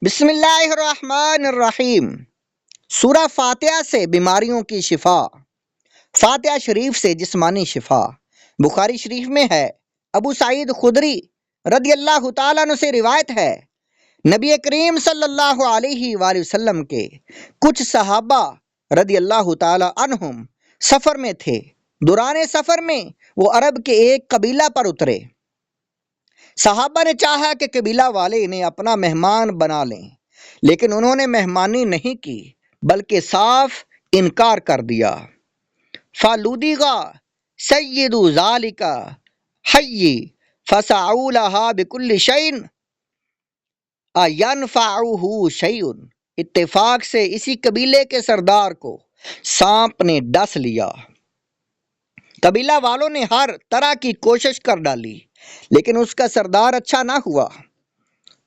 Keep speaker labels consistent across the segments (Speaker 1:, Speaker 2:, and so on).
Speaker 1: بسم اللہ الرحمن الرحیم۔ سورہ فاتحہ سے بیماریوں کی شفا۔ فاتحہ شریف سے جسمانی شفا۔ بخاری شریف میں ہے، ابو سعید خدری رضی اللہ تعالیٰ عنہ سے روایت ہے، نبی کریم صلی اللہ علیہ وآلہ وسلم کے کچھ صحابہ رضی اللہ تعالیٰ عنہم سفر میں تھے۔ دوران سفر میں وہ عرب کے ایک قبیلہ پر اترے۔ صحابہ نے چاہا کہ قبیلہ والے انہیں اپنا مہمان بنا لیں، لیکن انہوں نے مہمانی نہیں کی بلکہ صاف انکار کر دیا۔ فَلُدِغَ سَيِّدُ ذَلِكَ حَيِّ فَسَعُوا لَهَا بِكُلِّ شَيْءٍ أَيَنْفَعُهُ شَيْءٌ۔ اتفاق سے اسی قبیلے کے سردار کو سانپ نے ڈس لیا۔ قبیلہ والوں نے ہر طرح کی کوشش کر ڈالی، لیکن اس کا سردار اچھا نہ ہوا۔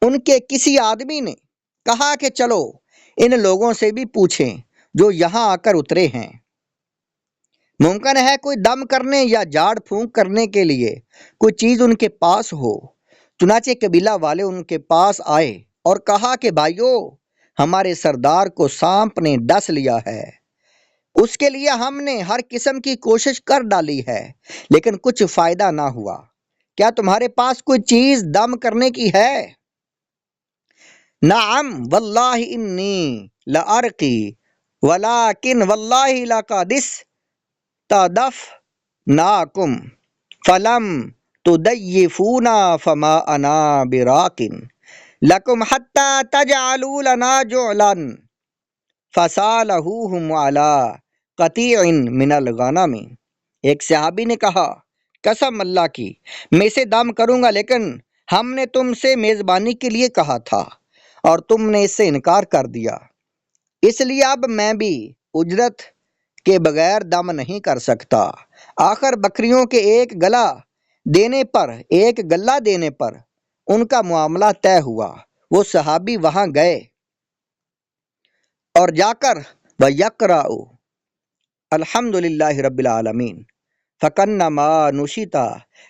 Speaker 1: ان کے کسی آدمی نے کہا کہ چلو ان لوگوں سے بھی پوچھیں جو یہاں آ کر اترے ہیں، ممکن ہے کوئی دم کرنے یا جھاڑ پھونک کرنے کے لیے کوئی چیز ان کے پاس ہو۔ چنانچہ قبیلہ والے ان کے پاس آئے اور کہا کہ بھائیو، ہمارے سردار کو سانپ نے ڈس لیا ہے، اس کے لیے ہم نے ہر قسم کی کوشش کر ڈالی ہے لیکن کچھ فائدہ نہ ہوا۔ کیا تمہارے پاس کوئی چیز دم کرنے کی ہے؟ نعم واللہ انی لارقی ولیکن واللہ لقدس تدفناکم فلم تضیفونا فما انا براقن لکم حتی تجعلوا لنا جعلا فصالحوہم علی قطیع من الغنم۔ ایک صحابی نے کہا، قسم اللہ کی میں اسے دم کروں گا، لیکن ہم نے تم سے میزبانی کے لیے کہا تھا اور تم نے اس سے انکار کر دیا، اس لیے اب میں بھی اجرت کے بغیر دم نہیں کر سکتا۔ آخر بکریوں کے ایک گلہ دینے پر ان کا معاملہ طے ہوا۔ وہ صحابی وہاں گئے اور جا کر وَيَقْرَأُ الحمدللہ رب العالمین فَكَنَّمَا نُشِطَ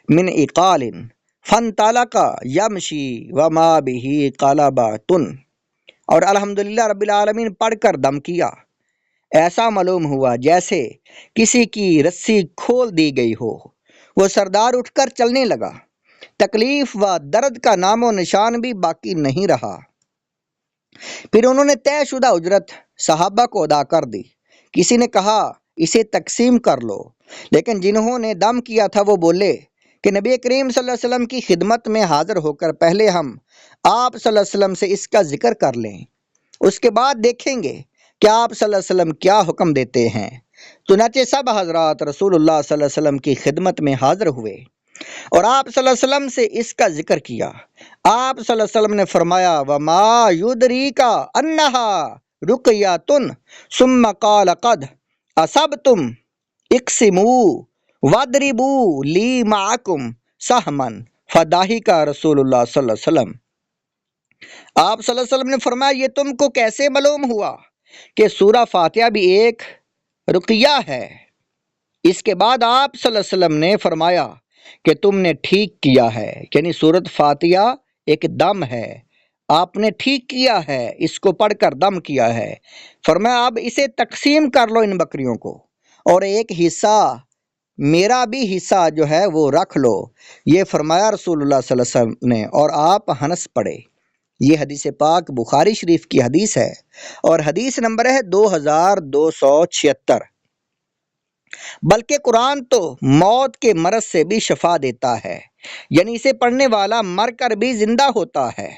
Speaker 1: مِنْ عِقَالٍ فَانْطَلَقَ يَمْشِي وَمَا بِهِ قَلَبَةٌ، اور الحمدللہ رب العالمین پڑھ کر دم کیا۔ ایسا معلوم ہوا جیسے کسی کی رسی کھول دی گئی ہو۔ وہ سردار اٹھ کر چلنے لگا، تکلیف و درد کا نام و نشان بھی باقی نہیں رہا۔ پھر انہوں نے طے شدہ اجرت صحابہ کو ادا کر دی۔ کسی نے کہا اسے تقسیم کر لو، لیکن جنہوں نے دم کیا تھا وہ بولے کہ نبی کریم صلی اللہ علیہ وسلم کی خدمت میں حاضر ہو کر پہلے ہم آپ صلی اللہ علیہ وسلم سے اس کا ذکر کر لیں، اس کے بعد دیکھیں گے کہ آپ صلی اللہ علیہ وسلم کیا حکم دیتے ہیں۔ چنانچہ سب حضرات رسول اللہ صلی اللہ علیہ وسلم کی خدمت میں حاضر ہوئے اور آپ صلی اللہ علیہ وسلم سے اس کا ذکر کیا۔ آپ صلی اللہ علیہ وسلم نے فرمایا، وَمَا يُدْرِيكَ أَنَّهَا رُقْيَةٌ ثُمَّ قَالَ قَدْ أَصَبْتُمْ اقْسِمُوا وَاضْرِبُوا لِي مَعَكُمْ سَهْمًا فَضَحِكَ رسول اللہ صلی اللہ علیہ وسلم۔ آپ صلی اللہ علیہ وسلم نے فرمایا، یہ تم کو کیسے معلوم ہوا کہ سورہ فاتحہ بھی ایک رقیہ ہے؟ اس کے بعد آپ صلی اللہ علیہ وسلم نے فرمایا کہ تم نے ٹھیک کیا ہے، یعنی سورۃ فاتحہ ایک دم ہے، آپ نے ٹھیک کیا ہے، اس کو پڑھ کر دم کیا ہے۔ فرمایا اب اسے تقسیم کر لو ان بکریوں کو، اور ایک حصہ میرا بھی حصہ جو ہے وہ رکھ لو، یہ فرمایا رسول اللہ صلی اللہ علیہ وسلم نے، اور آپ ہنس پڑے۔ یہ حدیث پاک بخاری شریف کی حدیث ہے اور حدیث نمبر ہے 2276۔ بلکہ قرآن تو موت کے مرض سے بھی شفا دیتا ہے، یعنی اسے پڑھنے والا مر کر بھی زندہ ہوتا ہے۔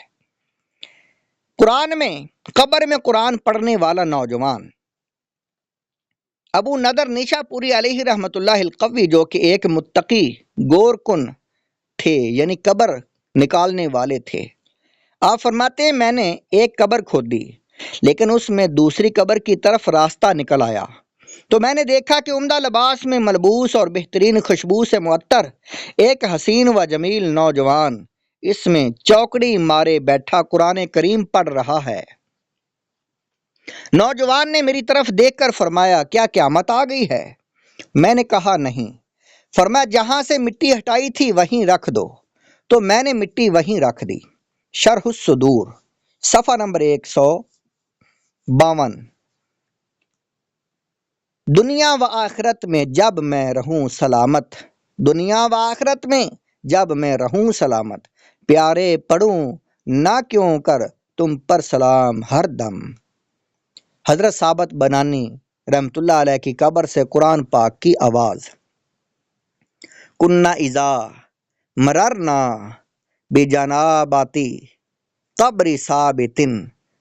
Speaker 1: قرآن میں قبر میں قرآن پڑھنے والا نوجوان ابو نضر نیشا پوری علیہ رحمۃ اللہ القوی، جو کہ ایک متقی گور کن تھے، یعنی قبر نکالنے والے تھے، آپ فرماتے ہیں میں نے ایک قبر کھودی، لیکن اس میں دوسری قبر کی طرف راستہ نکل آیا، تو میں نے دیکھا کہ عمدہ لباس میں ملبوس اور بہترین خوشبو سے معطر ایک حسین و جمیل نوجوان اس میں چوکڑی مارے بیٹھا قرآن کریم پڑھ رہا ہے۔ نوجوان نے میری طرف دیکھ کر فرمایا، کیا قیامت آ گئی ہے؟ میں نے کہا نہیں۔ فرمایا جہاں سے مٹی ہٹائی تھی وہیں رکھ دو، تو میں نے مٹی وہیں رکھ دی۔ شرح الصدور صفحہ نمبر 152۔ دنیا و آخرت میں جب میں رہوں سلامت، دنیا و آخرت میں جب میں رہوں سلامت، پیارے پڑھوں نہ کیوں کر تم پر سلام ہر دم۔ حضرت ثابت بنانی رحمۃ اللہ علیہ کی قبر سے قرآن پاک کی آواز۔ کنّا اذا مررنا بجناباتی قبر ثابت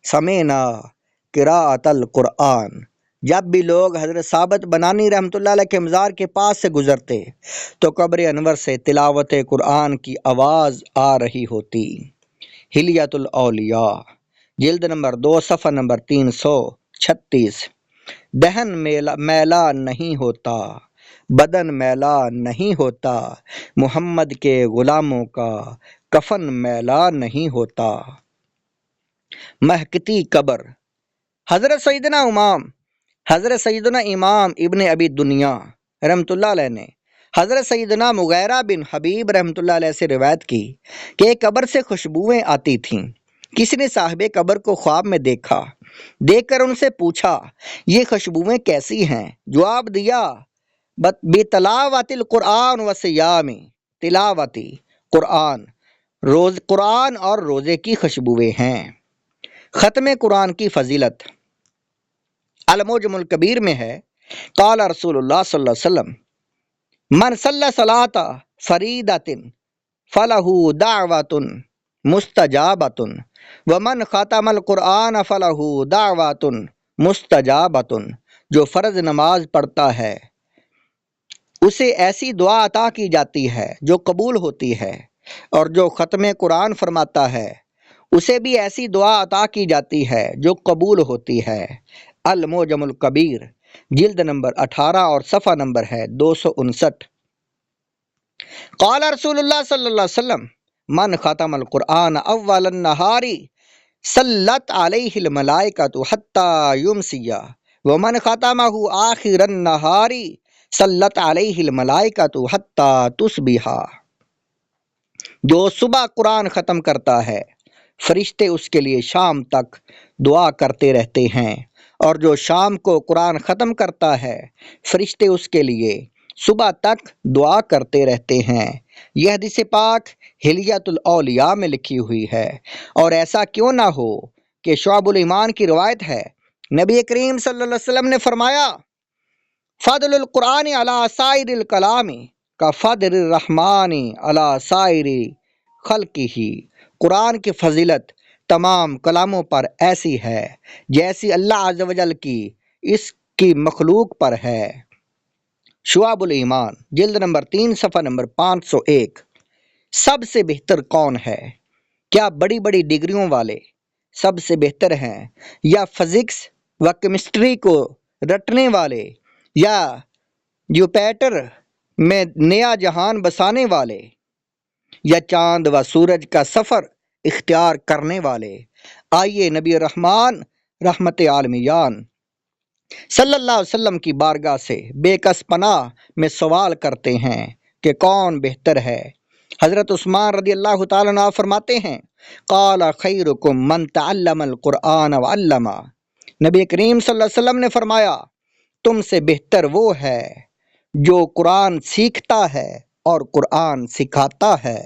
Speaker 1: سمعنا قراءۃ القرآن۔ جب بھی لوگ حضرت ثابت بنانی رحمۃ اللہ علیہ کے مزار کے پاس سے گزرتے تو قبر انور سے تلاوت قرآن کی آواز آ رہی ہوتی۔ حلیۃ الاولیاء جلد نمبر 2 صفحہ نمبر 336۔ دہن میلا نہیں ہوتا، بدن میلا نہیں ہوتا، محمد کے غلاموں کا کفن میلا نہیں ہوتا۔ مہکتی قبر۔ حضرت سیدنا امام ابن ابی دنیا رحمۃ اللہ علیہ نے حضرت سیدنا مغیرہ بن حبیب رحمۃ اللہ علیہ سے روایت کی کہ ایک قبر سے خوشبوئیں آتی تھیں۔ کسی نے صاحب قبر کو خواب میں دیکھ کر ان سے پوچھا یہ خوشبوئیں کیسی ہیں؟ جواب دیا بتلاوت القرآن و صیام، تلاوتی قرآن اور روزے کی خوشبوئیں ہیں۔ ختم قرآن کی فضیلت۔ المعجم الکبیر میں ہے قال رسول اللہ صلی اللہ علیہ وسلم من صلی صلاۃ فریدۃ فلہ دعوۃ مستجابۃ ومن ختم القرآن فلہ دعوۃ مستجابۃ۔ جو فرض نماز پڑھتا ہے اسے ایسی دعا عطا کی جاتی ہے جو قبول ہوتی ہے، اور جو ختم قرآن فرماتا ہے اسے بھی ایسی دعا عطا کی جاتی ہے جو قبول ہوتی ہے۔ المعجم الکبیر جلد نمبر 18 اور صفحہ نمبر ہے 259۔ قال رسول اللہ صلی اللہ علیہ وسلم من ختم القرآن اول النہار صلت علیہ الملائکۃ حتی یمسی ومن ختمہ آخر النہار صلت علیہ الملائکۃ حتی تصبح۔ جو صبح قرآن ختم کرتا ہے فرشتے اس کے لیے شام تک دعا کرتے رہتے ہیں، اور جو شام کو قرآن ختم کرتا ہے فرشتے اس کے لیے صبح تک دعا کرتے رہتے ہیں۔ یہ حدیث پاک حلیۃ الاولیاء میں لکھی ہوئی ہے، اور ایسا کیوں نہ ہو کہ شعب الایمان کی روایت ہے، نبی کریم صلی اللہ علیہ وسلم نے فرمایا فضل القرآن علی سائر الکلام کفضل الرحمن علی سائر خلقہ۔ قرآن کی فضیلت تمام کلاموں پر ایسی ہے جیسی اللہ عز و جل کی اس کی مخلوق پر ہے۔ شعب الایمان جلد نمبر 3 صفحہ نمبر 501۔ سب سے بہتر کون ہے؟ کیا بڑی بڑی ڈگریوں والے سب سے بہتر ہیں، یا فزکس و کیمسٹری کو رٹنے والے، یا جوپیٹر میں نیا جہان بسانے والے، یا چاند و سورج کا سفر اختیار کرنے والے؟ آئیے نبی رحمان رحمت عالمیان صلی اللہ علیہ وسلم کی بارگاہ سے بے کس پناہ میں سوال کرتے ہیں کہ کون بہتر ہے؟ حضرت عثمان رضی اللہ تعالیٰ عنہ فرماتے ہیں قال خیرکم من تعلم القرآن وعلمہ۔ نبی کریم صلی اللہ علیہ وسلم نے فرمایا تم سے بہتر وہ ہے جو قرآن سیکھتا ہے اور قرآن سکھاتا ہے۔